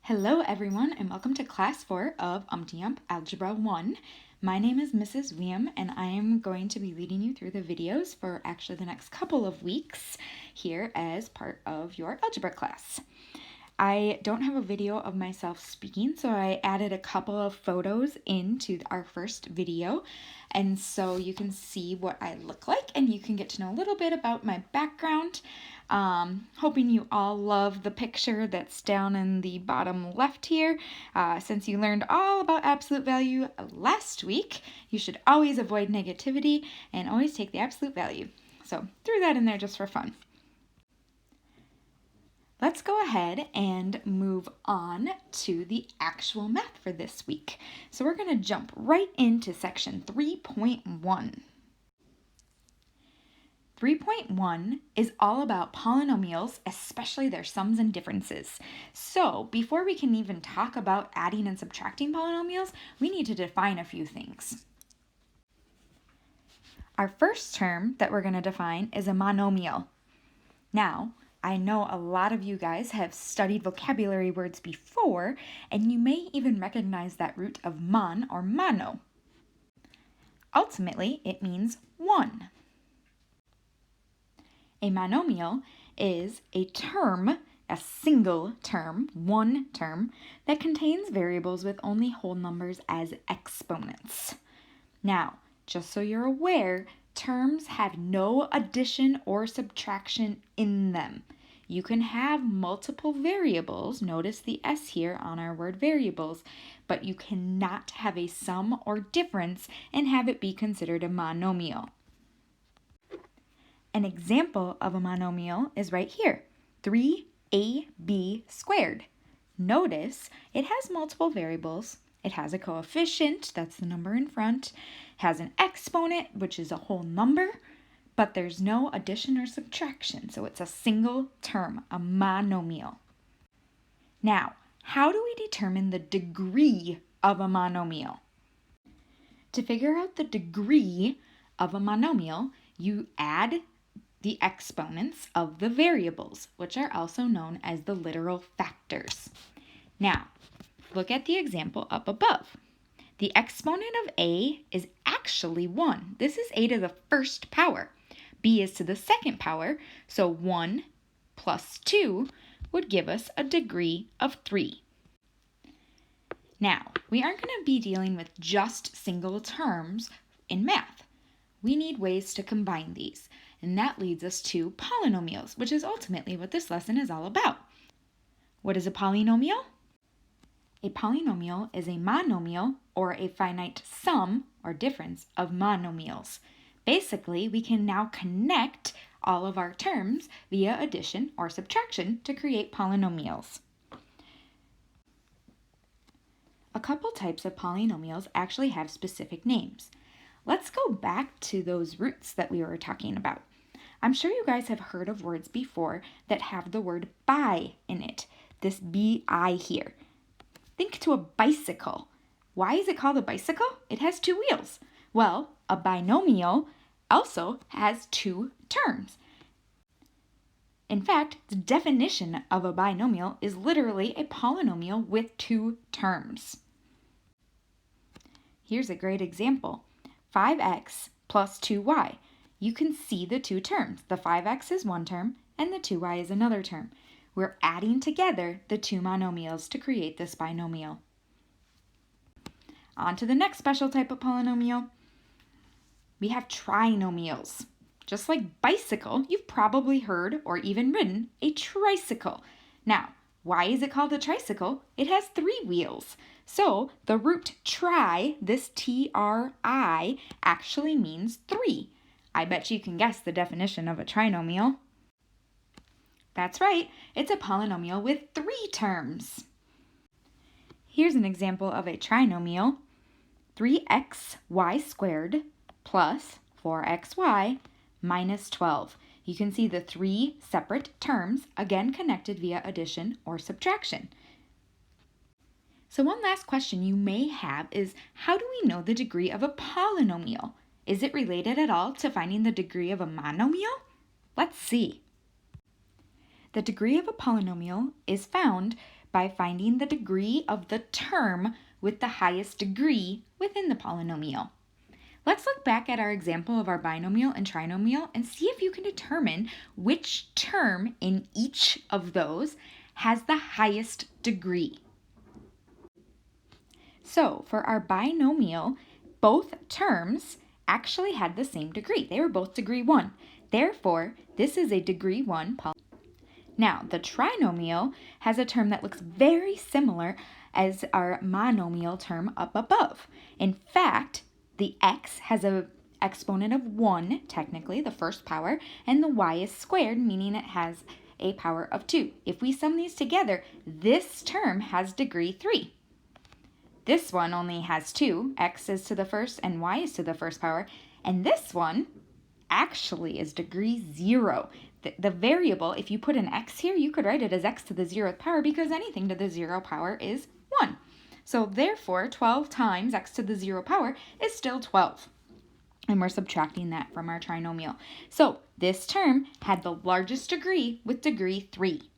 Hello everyone and welcome to class 4 of UMTYMP Algebra 1. My name is Mrs. William and I am going to be leading you through the videos for actually the next couple of weeks here as part of your algebra class. I don't have a video of myself speaking, so I added a couple of photos into our first video, and so you can see what I look like and you can get to know a little bit about my background. Hoping you all love the picture that's down in the bottom left here. Since you learned all about absolute value last week, you should always avoid negativity and always take the absolute value. So threw that in there just for fun. Let's go ahead and move on to the actual math for this week. So we're going to jump right into section 3.1. 3.1 is all about polynomials, especially their sums and differences. So before we can even talk about adding and subtracting polynomials, we need to define a few things. Our first term that we're going to define is a monomial. Now, I know a lot of you guys have studied vocabulary words before, and you may even recognize that root of mon or mono. Ultimately, it means one. A monomial is a term, a single term, one term, that contains variables with only whole numbers as exponents. Now, just so you're aware, terms have no addition or subtraction in them. You can have multiple variables, notice the S here on our word variables, but you cannot have a sum or difference and have it be considered a monomial. An example of a monomial is right here, 3ab squared. Notice it has multiple variables. It has a coefficient, that's the number in front, has an exponent, which is a whole number, but there's no addition or subtraction, so it's a single term, a monomial. Now, how do we determine the degree of a monomial? To figure out the degree of a monomial, you add the exponents of the variables, which are also known as the literal factors. Now, look at the example up above. The exponent of a is actually 1. This is a to the first power. B is to the second power, so 1 plus 2 would give us a degree of 3. Now, we aren't going to be dealing with just single terms in math. We need ways to combine these, and that leads us to polynomials, which is ultimately what this lesson is all about. What is a polynomial? A polynomial is a monomial or a finite sum or difference of monomials. Basically, we can now connect all of our terms via addition or subtraction to create polynomials. A couple types of polynomials actually have specific names. Let's go back to those roots that we were talking about. I'm sure you guys have heard of words before that have the word bi in it, this bi here. Think to a bicycle. Why is it called a bicycle? It has two wheels. Well, a binomial also has two terms. In fact, the definition of a binomial is literally a polynomial with two terms. Here's a great example. 5x plus 2y. You can see the two terms. The 5x is one term and the 2y is another term. We're adding together the two monomials to create this binomial. On to the next special type of polynomial. We have trinomials. Just like bicycle, you've probably heard or even ridden a tricycle. Now, why is it called a tricycle? It has 3 wheels. So the root tri, this tri, actually means 3. I bet you can guess the definition of a trinomial. That's right, it's a polynomial with 3 terms. Here's an example of a trinomial. 3xy squared plus 4xy minus 12. You can see the 3 separate terms, again connected via addition or subtraction. So one last question you may have is, how do we know the degree of a polynomial? Is it related at all to finding the degree of a monomial? Let's see. The degree of a polynomial is found by finding the degree of the term with the highest degree within the polynomial. Let's look back at our example of our binomial and trinomial and see if you can determine which term in each of those has the highest degree. So for our binomial, both terms actually had the same degree. They were both degree 1. Therefore, this is a degree 1 polynomial. Now, the trinomial has a term that looks very similar as our monomial term up above. In fact, the x has an exponent of 1, technically, the first power, and the y is squared, meaning it has a power of 2. If we sum these together, this term has degree 3. This one only has 2, x is to the first and y is to the first power, and this one actually is degree 0. The variable, if you put an x here, you could write it as x to the 0th power because anything to the 0 power is 1. So therefore, 12 times x to the 0 power is still 12. And we're subtracting that from our trinomial. So this term had the largest degree with degree 3.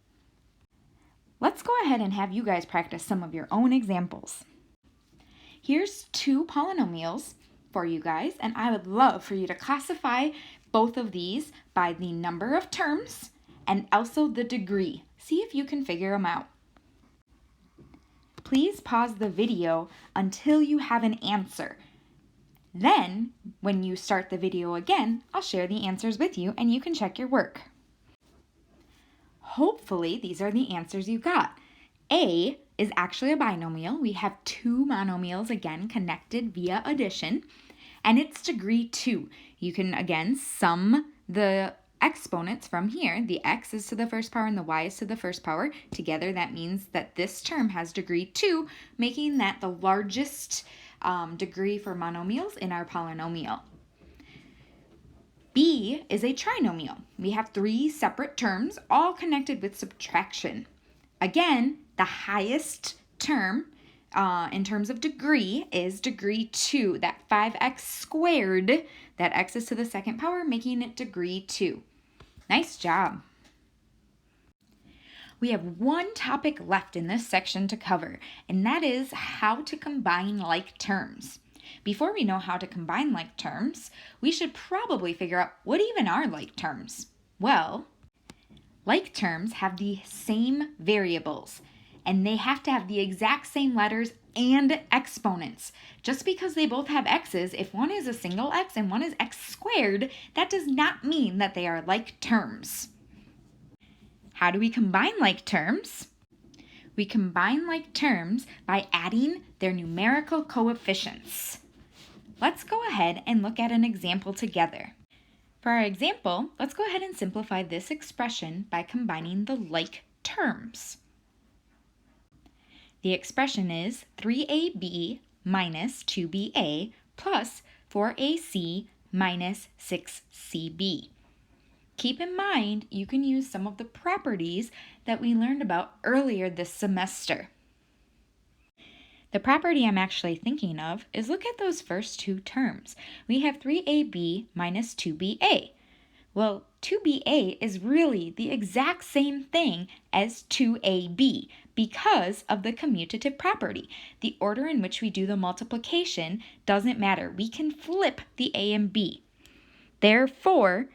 Let's go ahead and have you guys practice some of your own examples. Here's 2 polynomials for you guys, and I would love for you to classify both of these by the number of terms and also the degree. See if you can figure them out. Please pause the video until you have an answer. Then, when you start the video again, I'll share the answers with you and you can check your work. Hopefully, these are the answers you got. A is actually a binomial. We have 2 monomials, again, connected via addition, and it's degree 2. You can, again, sum the exponents from here. The x is to the first power and the y is to the first power. Together, that means that this term has degree 2, making that the largest degree for monomials in our polynomial. B is a trinomial. We have 3 separate terms, all connected with subtraction. Again, the highest term in terms of degree is degree 2. That 5x squared, that x is to the second power, making it degree 2. Nice job. We have one topic left in this section to cover, and that is how to combine like terms. Before we know how to combine like terms, we should probably figure out what even are like terms. Well, like terms have the same variables, and they have to have the exact same letters and exponents. Just because they both have x's, if one is a single x and one is x squared, that does not mean that they are like terms. How do we combine like terms? We combine like terms by adding their numerical coefficients. Let's go ahead and look at an example together. For our example, let's go ahead and simplify this expression by combining the like terms. The expression is 3ab minus 2ba plus 4ac minus 6cb. Keep in mind, you can use some of the properties that we learned about earlier this semester. The property I'm actually thinking of is look at those first 2 terms. We have 3ab minus 2ba. Well, 2ba is really the exact same thing as 2ab because of the commutative property. The order in which we do the multiplication doesn't matter. We can flip the a and b. Therefore,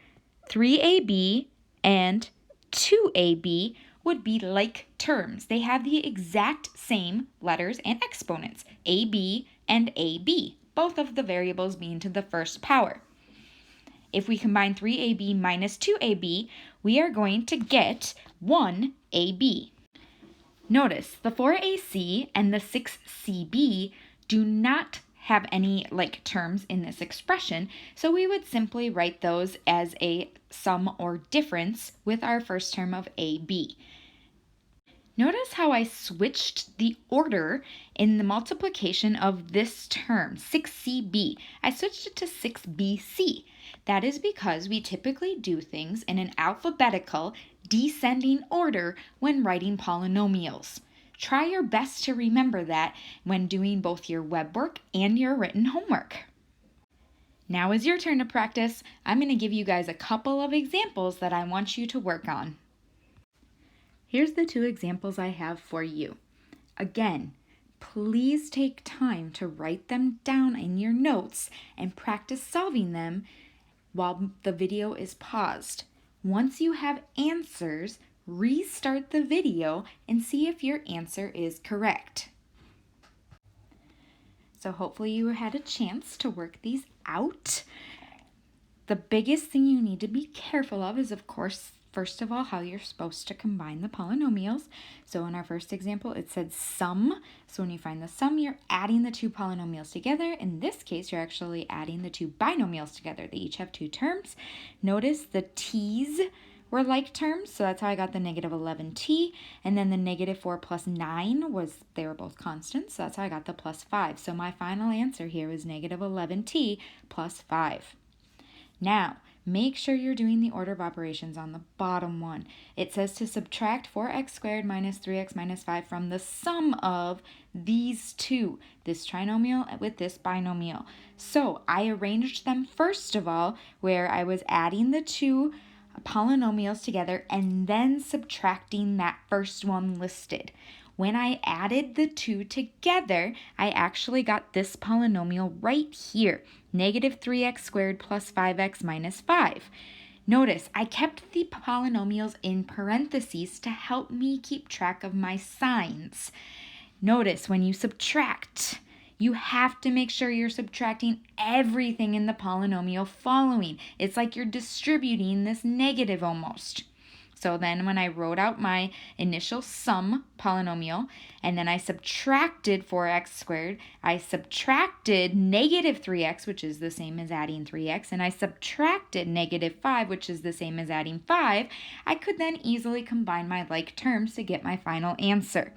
3ab and 2ab would be like terms. They have the exact same letters and exponents, ab and ab, both of the variables being to the first power. If we combine 3ab minus 2ab, we are going to get 1ab. Notice the 4ac and the 6cb do not have any like terms in this expression, so we would simply write those as a sum or difference with our first term of ab. Notice how I switched the order in the multiplication of this term, 6cb. I switched it to 6bc. That is because we typically do things in an alphabetical, descending order when writing polynomials. Try your best to remember that when doing both your web work and your written homework. Now is your turn to practice. I'm going to give you guys a couple of examples that I want you to work on. Here's the two examples I have for you. Again, please take time to write them down in your notes and practice solving them while the video is paused. Once you have answers, restart the video and see if your answer is correct. So hopefully you had a chance to work these out. The biggest thing you need to be careful of is, of course, first of all, how you're supposed to combine the polynomials. So in our first example, it said sum. So when you find the sum, you're adding the two polynomials together. In this case, you're actually adding the two binomials together. They each have two terms. Notice the t's were like terms, so that's how I got the negative 11t. And then the negative 4 plus 9 they were both constants, so that's how I got the plus 5. So my final answer here is negative 11t plus 5. Now, make sure you're doing the order of operations on the bottom one. It says to subtract 4x squared minus 3x minus 5 from the sum of these two, this trinomial with this binomial. So I arranged them first of all, where I was adding the two polynomials together and then subtracting that first one listed. When I added the two together, I actually got this polynomial right here, negative 3x squared plus 5x minus 5. Notice I kept the polynomials in parentheses to help me keep track of my signs. Notice when you subtract, you have to make sure you're subtracting everything in the polynomial following. It's like you're distributing this negative almost. So then when I wrote out my initial sum polynomial, and then I subtracted 4x squared, I subtracted negative 3x, which is the same as adding 3x, and I subtracted negative 5, which is the same as adding 5, I could then easily combine my like terms to get my final answer.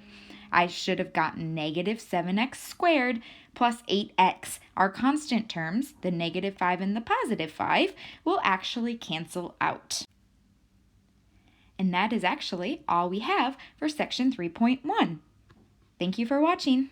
I should have gotten negative 7x squared plus 8x. Our constant terms, the negative 5 and the positive 5, will actually cancel out. And that is actually all we have for section 3.1. Thank you for watching.